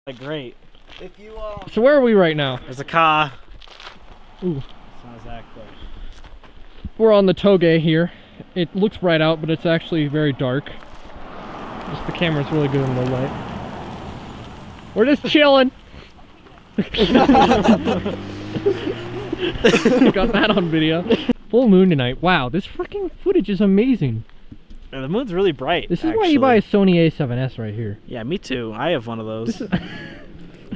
Like, great. If you So where are we right now? There's a car. Ooh. It's not that close. We're on the Touge here. It looks bright out, but it's actually very dark. Just the camera's really good in low light. We're just chilling. Got that on video. Full moon tonight. Wow, this freaking footage is amazing. Yeah, the moon's really bright. This is why you buy a Sony A7S right here. Yeah, me too. I have one of those.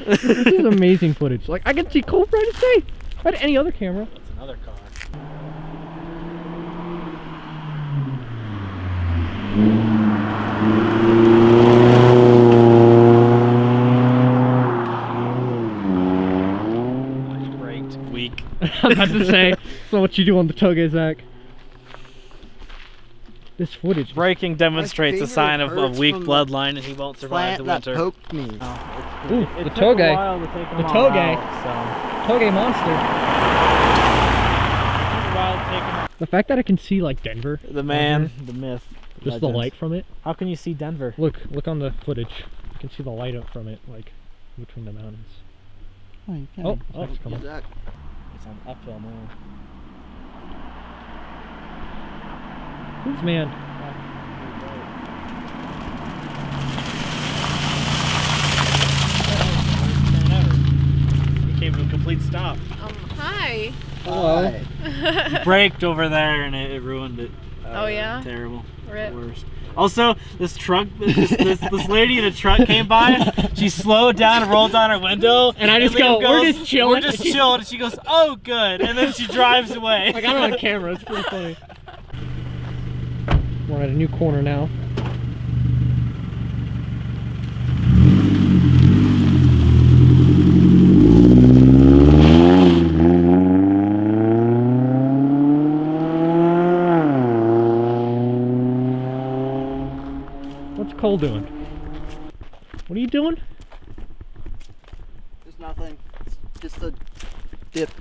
This is amazing footage. Like, I can see cold bright as day. If I had any other camera. That's another car. Braked. Weak. I was about to say, so what you do on the Touge, Zach? This footage. Braking demonstrates a sign of weak bloodline, and he won't survive the winter. That poked me. Ooh, the Touge. The Touge. Touge monster. The fact that I can see like Denver. The man, the myth. Just the light from it. How can you see Denver? Look on the footage. You can see the light up from it, like between the mountains. Oh, it's coming. It's on uphill now. Who's man? He came to a complete stop. Hi. Hello. He braked over there and it ruined it. Oh yeah? Terrible. Rip. The worst. Also, this truck, this lady in a truck came by. She slowed down and rolled down her window. And I just go, we're just chilling. We're just chilling. And she goes, oh, good. And then she drives away. I got it on camera. It's pretty funny. We're at a new corner now. What's Cole doing? What are you doing? There's nothing. It's just a dip.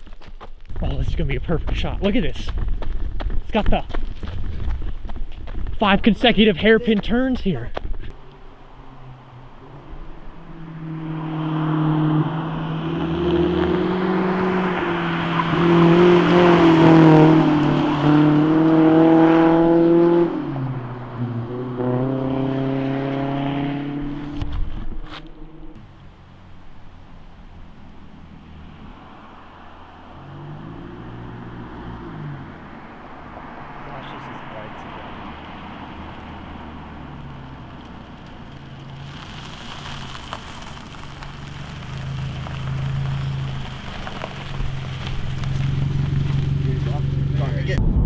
Oh, this is gonna be a perfect shot. Look at this. It's got the 5 consecutive hairpin turns here.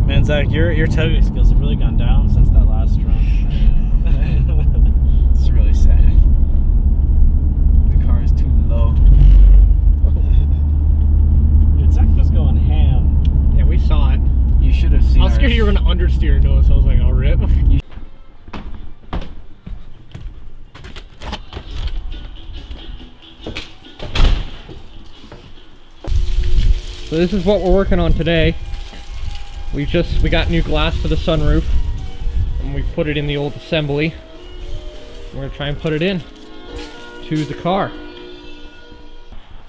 Man, Zach, your Touge skills have really gone down since that last run. It's really sad. The car is too low. Dude, Zach was going ham. Yeah, we saw it. You should have seen. I was scared you were gonna understeer, Noah, so I was like, I'll rip. So this is what we're working on today. We got new glass for the sunroof, and we put it in the old assembly. We're gonna try and put it in to the car.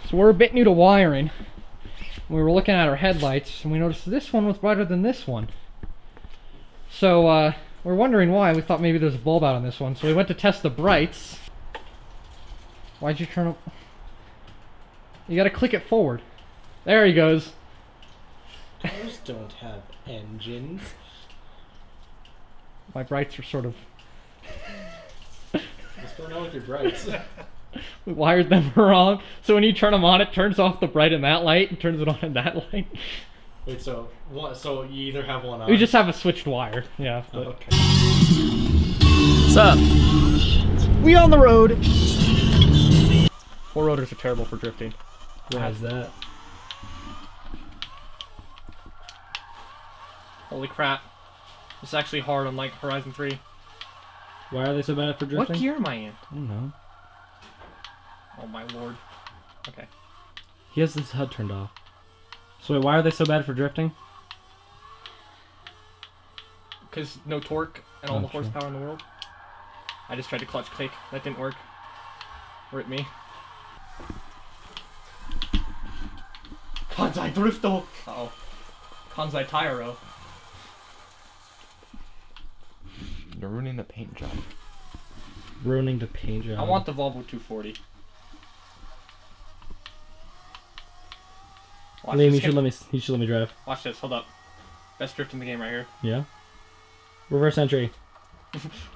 So we're a bit new to wiring. We were looking at our headlights, and we noticed this one was brighter than this one. So we're wondering why. We thought maybe there's a bulb out on this one, so we went to test the brights. Why'd you turn up? You gotta click it forward. There he goes. Cars don't have engines. My brights are sort of... What's going on with your brights? We wired them wrong. So when you turn them on, it turns off the bright in that light and turns it on in that light. Wait, so you either have one on? We just have a switched wire. Yeah. Oh, okay. What's up? We on the road. 4-rotors are terrible for drifting. Why is that? Holy crap. It's actually hard on like Horizon 3. Why are they so bad for drifting? What gear am I in? I don't know. Oh my lord. Okay. He has his HUD turned off. So wait, why are they so bad for drifting? Because no torque and all the true. horsepower in the world. I just tried to clutch kick. That didn't work. Rip me. Kansai Drifto. Uh-oh. Kansai Tyro. You're ruining the paint job. Ruining the paint job. I want the Volvo 240. Watch Liam, this. you should let me drive. Watch this. Hold up. Best drift in the game right here. Yeah. Reverse entry.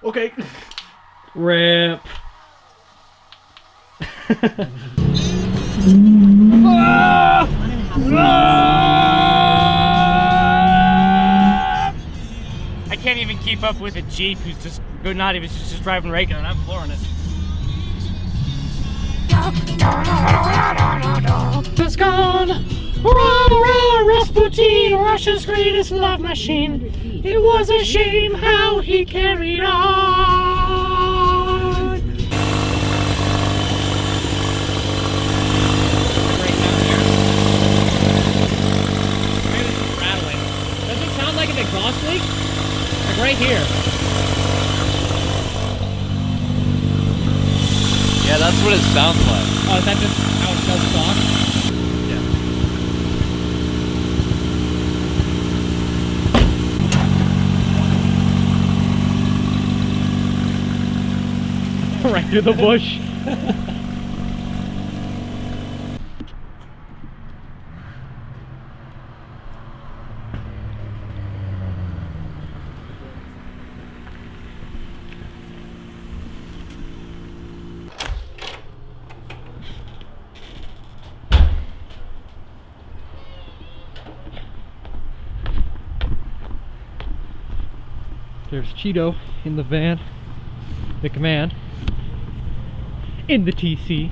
Okay. Rip. I can't even keep up with a Jeep who's just not even just driving regular, and I'm flooring it. It's gone. Rasputin, Russia's greatest love machine. It was a shame how he carried on. Rattling. Does it sound like an exhaust leak? Like right here. Yeah, that's what it sounds like. Oh, is that just how it does talk? Right through the bush. There's Cheeto in the van, the command. In the TC.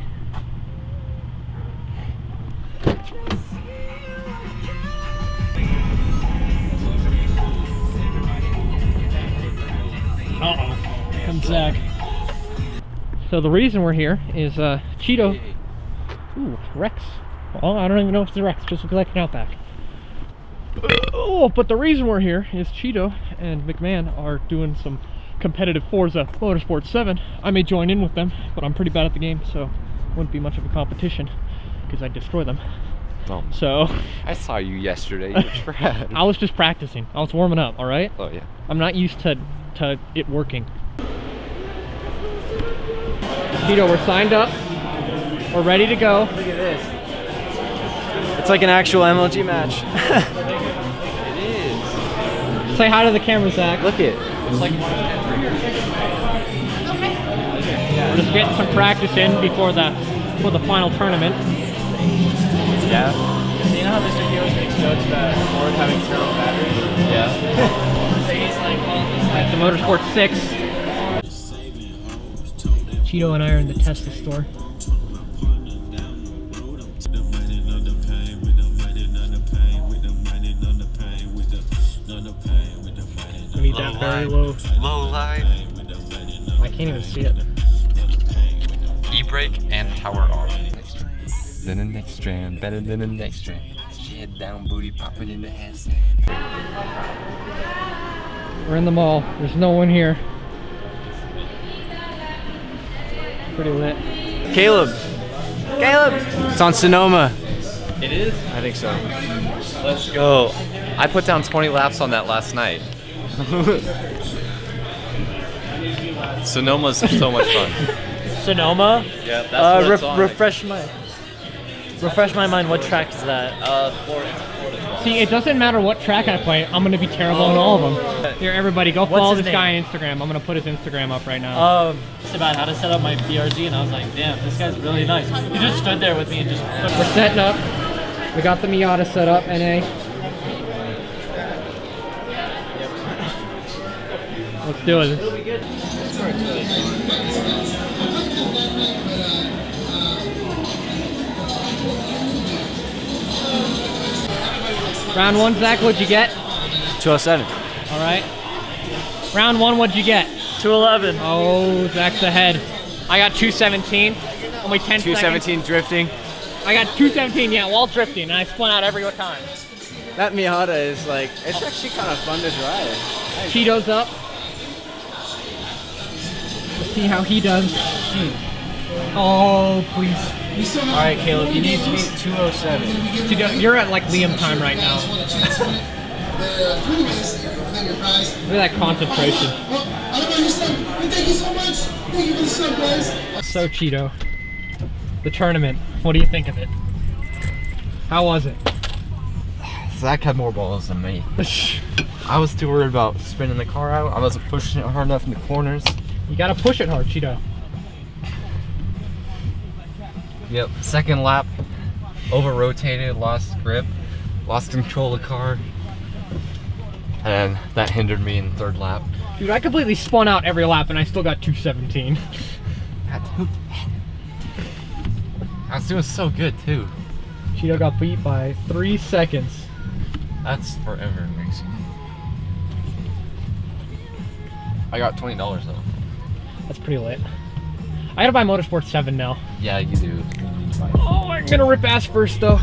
Uh-oh. Here comes Zach. So the reason we're here is Cheeto. Ooh, Rex. Well, I don't even know if it's a Rex, just because I can Outback. Oh, but the reason we're here is Cheeto and McMahon are doing some competitive Forza Motorsport 7. I may join in with them, but I'm pretty bad at the game, so it wouldn't be much of a competition because I'd destroy them. Oh. So I saw you yesterday. You were trash. I was just practicing. I was warming up, all right? Oh yeah. I'm not used to it working. Cheeto, we're signed up. We're ready to go. Look at this. It's like an actual MLG match. It is. Say hi to the camera, Zach. Look it. It's like We're just getting some practice in before the final tournament. Yeah. So you know how Mr. Heroes makes jokes about Ford having turbo batteries? yeah. So he's like, well, it's like The Motorsport 6. Cheeto and I are in the Tesla store. I need that very low. Low life. I can't even see it. E-brake and power off. Then the next strand, better than the next strand. Head down, booty popping in the handstand. We're in the mall. There's no one here. Pretty lit. Caleb. It's on Sonoma. It is? I think so. Let's go. I put down 20 laps on that last night. Sonoma's so much fun. Sonoma? Yeah, that's what it's on. Refresh my mind. What track is that? Florida. See, it doesn't matter what track I play. I'm gonna be terrible on all of them. Here, everybody, go follow his this guy on Instagram. I'm gonna put his Instagram up right now. It's about how to set up my BRZ, and I was like, damn, this guy's really nice. He just stood there with me and just. We're setting up. We got the Miata set up, NA. Let's do it. Round one, Zach, what'd you get? 207. All right. Round one, what'd you get? 211. Oh, Zach's ahead. I got 217. Only 10 seconds. 217 drifting. I got 217, yeah, while drifting, and I spun out every time. That Miata is like, it's actually kind of fun to drive. Cheeto's up. Let's see how he does. Oh, please. All right, Caleb, you need to beat 207. Cheeto, you're at like Liam time right now. Look at that concentration. Thank you so much. Thank you for the sub, guys. So Cheeto, the tournament. What do you think of it? How was it? Zach had more balls than me. I was too worried about spinning the car out. I wasn't pushing it hard enough in the corners. You gotta push it hard, Cheeto. Yep, second lap, over-rotated, lost grip, lost control of the car. And that hindered me in the third lap. Dude, I completely spun out every lap and I still got 217. I was doing so good too. Cheeto got beat by 3 seconds. That's forever in racing. I got $20 though. That's pretty lit. I gotta buy Motorsport 7 now. Yeah, you do. Oh, I'm gonna rip ass first though.